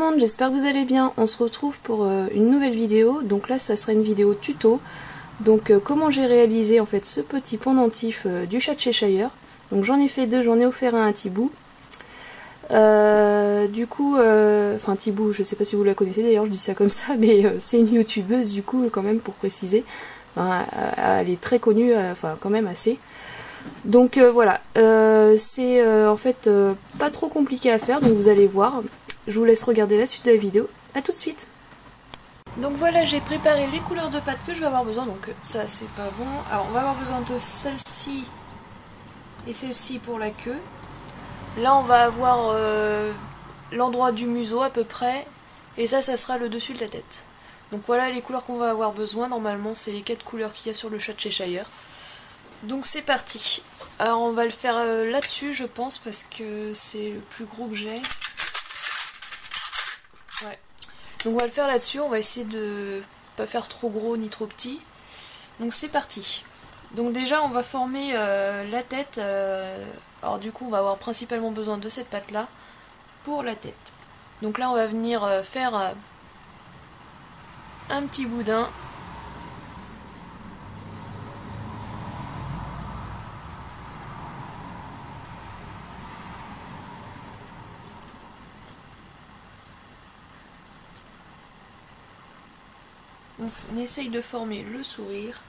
monde, j'espère que vous allez bien. On se retrouve pour une nouvelle vidéo. Donc là ça sera une vidéo tuto. Donc comment j'ai réalisé en fait ce petit pendentif du chat de Cheshire. Donc j'en ai fait deux, j'en ai offert un à Thibou. Du coup, enfin Thibou, je sais pas si vous la connaissez d'ailleurs, je dis ça comme ça, mais c'est une youtubeuse du coup quand même pour préciser. Enfin, elle est très connue, enfin quand même assez. Donc voilà, c'est en fait pas trop compliqué à faire, donc vous allez voir. Je vous laisse regarder la suite de la vidéo. A tout de suite. Donc voilà, j'ai préparé les couleurs de pâte que je vais avoir besoin. Donc ça c'est pas bon. Alors on va avoir besoin de celle-ci et celle-ci pour la queue. Là on va avoir l'endroit du museau à peu près. Et ça sera le dessus de la tête. Donc voilà les couleurs qu'on va avoir besoin. Normalement c'est les 4 couleurs qu'il y a sur le chat de Cheshire. Donc c'est parti. Alors on va le faire là-dessus je pense parce que c'est le plus gros que j'ai. Ouais. Donc on va le faire là-dessus, on va essayer de pas faire trop gros ni trop petit. Donc c'est parti. Donc déjà on va former la tête. Alors du coup on va avoir principalement besoin de cette pâte là pour la tête. Donc là on va venir faire un petit boudin. On essaye de former le sourire.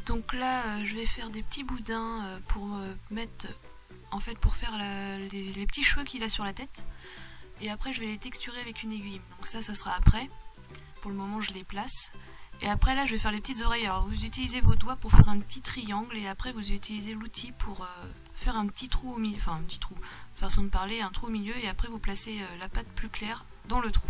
Donc là, je vais faire des petits boudins pour mettre, en fait, pour faire les petits cheveux qu'il a sur la tête. Et après, je vais les texturer avec une aiguille. Donc ça sera après. Pour le moment, je les place. Et après, là, je vais faire les petites oreilles. Alors, vous utilisez vos doigts pour faire un petit triangle. Et après, vous utilisez l'outil pour faire un petit trou au milieu. Enfin, un petit trou. Façon de parler, un trou au milieu. Et après, vous placez la pâte plus claire dans le trou.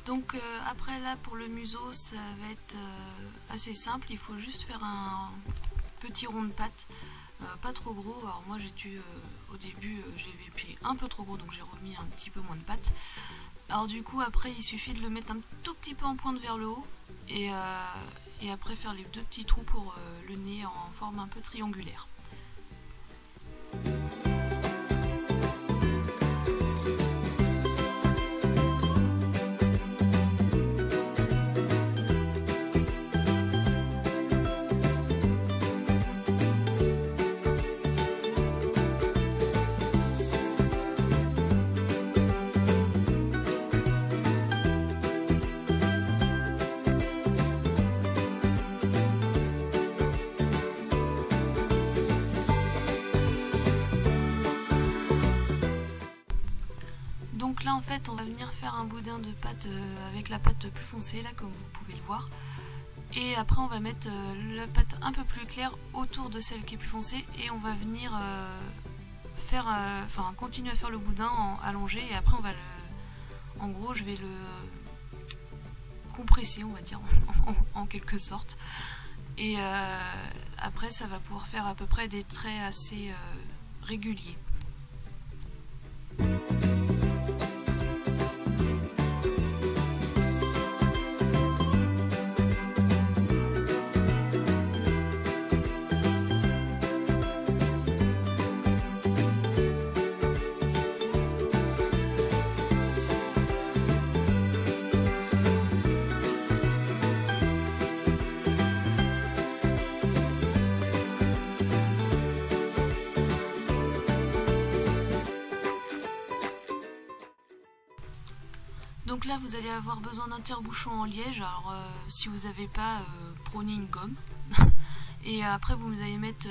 Donc après là pour le museau ça va être assez simple, il faut juste faire un petit rond de pâte, pas trop gros. Alors moi j'ai dû au début j'avais pris un peu trop gros donc j'ai remis un petit peu moins de pâte. Alors du coup après il suffit de le mettre un tout petit peu en pointe vers le haut et après faire les deux petits trous pour le nez en forme un peu triangulaire. Donc là en fait on va venir faire un boudin de pâte avec la pâte plus foncée là comme vous pouvez le voir. Et après on va mettre la pâte un peu plus claire autour de celle qui est plus foncée et on va venir continuer à faire le boudin allongé et après on va en gros je vais le compresser on va dire en quelque sorte et après ça va pouvoir faire à peu près des traits assez réguliers. Donc là vous allez avoir besoin d'un tire-bouchon en liège, alors si vous n'avez pas, prenez une gomme. Et après vous allez mettre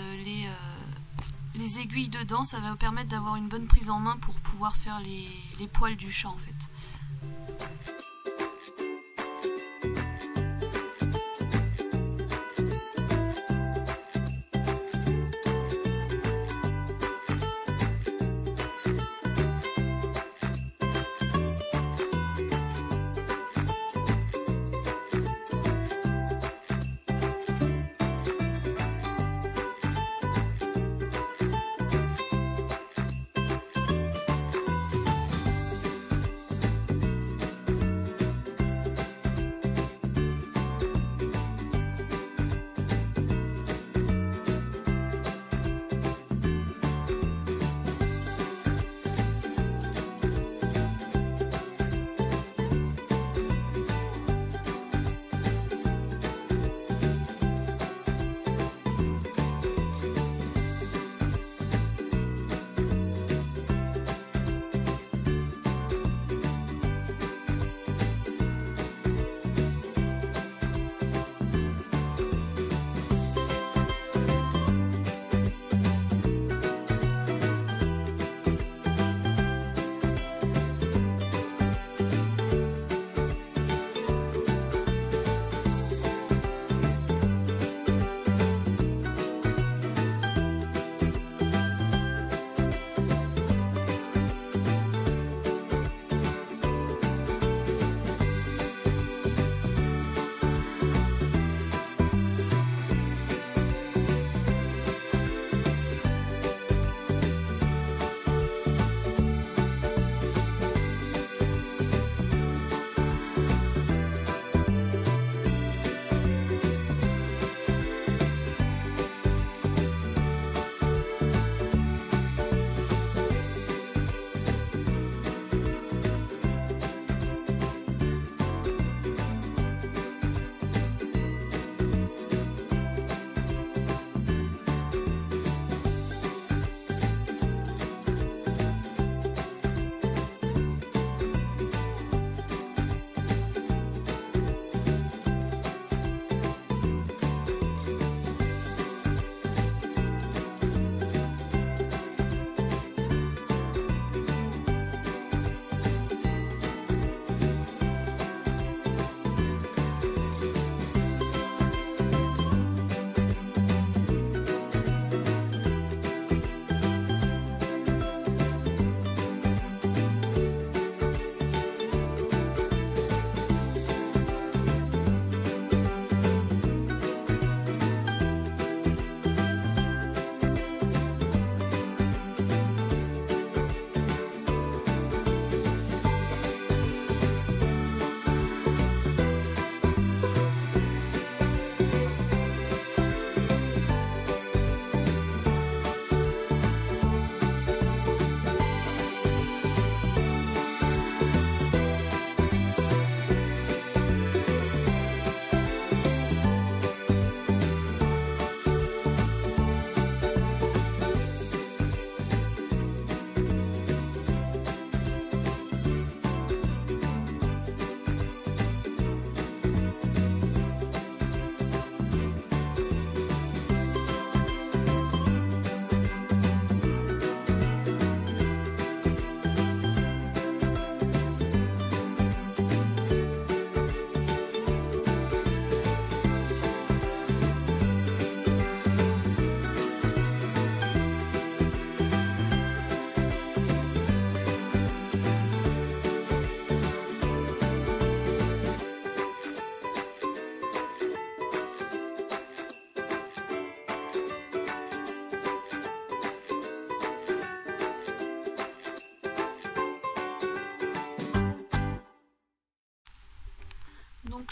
les aiguilles dedans, ça va vous permettre d'avoir une bonne prise en main pour pouvoir faire les poils du chat en fait.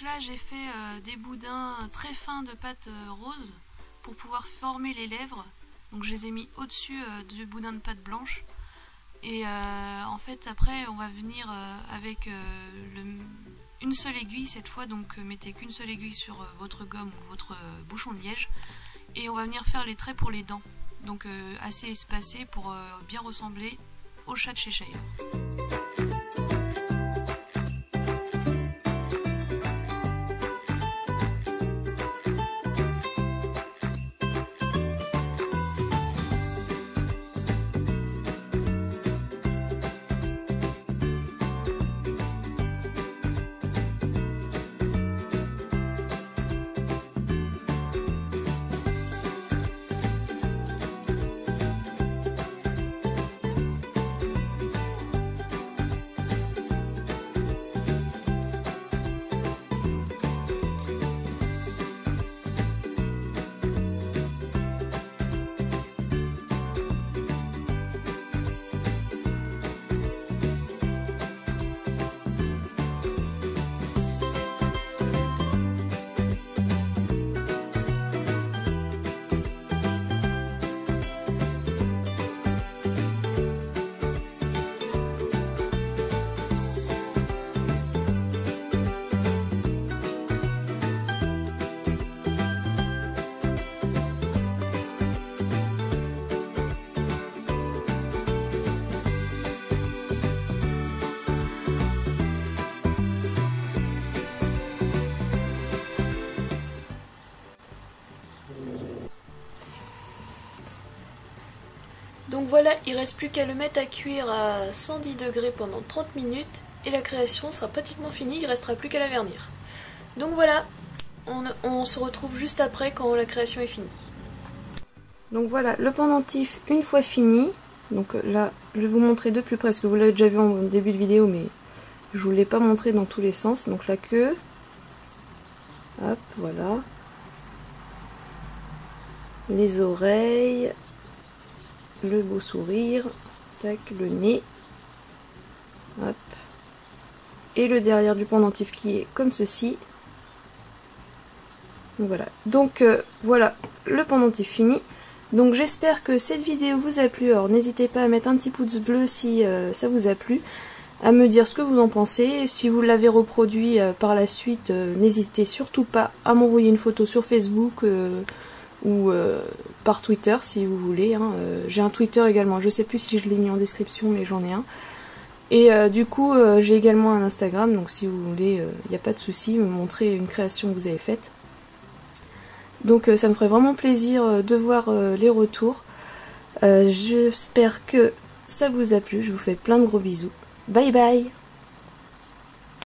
là j'ai fait des boudins très fins de pâte rose pour pouvoir former les lèvres. Donc je les ai mis au-dessus du boudin de pâte blanche. Et en fait après on va venir avec une seule aiguille cette fois, donc mettez qu'une seule aiguille sur votre gomme ou votre bouchon de liège. Et on va venir faire les traits pour les dents, donc assez espacés pour bien ressembler au chat de Cheshire. Donc voilà, il ne reste plus qu'à le mettre à cuire à 110 degrés pendant 30 minutes et la création sera pratiquement finie, il ne restera plus qu'à la vernir. Donc voilà, on se retrouve juste après quand la création est finie. Donc voilà, le pendentif une fois fini, donc là je vais vous montrer de plus près parce que vous l'avez déjà vu en début de vidéo mais je vous l'ai pas montré dans tous les sens. Donc la queue, hop, voilà, les oreilles, le beau sourire, tac, le nez, hop, et le derrière du pendentif qui est comme ceci. Voilà, donc voilà le pendentif fini. Donc j'espère que cette vidéo vous a plu. Alors n'hésitez pas à mettre un petit pouce bleu si ça vous a plu, à me dire ce que vous en pensez. Si vous l'avez reproduit par la suite, n'hésitez surtout pas à m'envoyer une photo sur Facebook ou par Twitter si vous voulez, hein. J'ai un Twitter également, je sais plus si je l'ai mis en description mais j'en ai un. Et du coup j'ai également un Instagram, donc si vous voulez, il n'y a pas de souci, me montrer une création que vous avez faite. Donc ça me ferait vraiment plaisir de voir les retours. J'espère que ça vous a plu, je vous fais plein de gros bisous. Bye bye!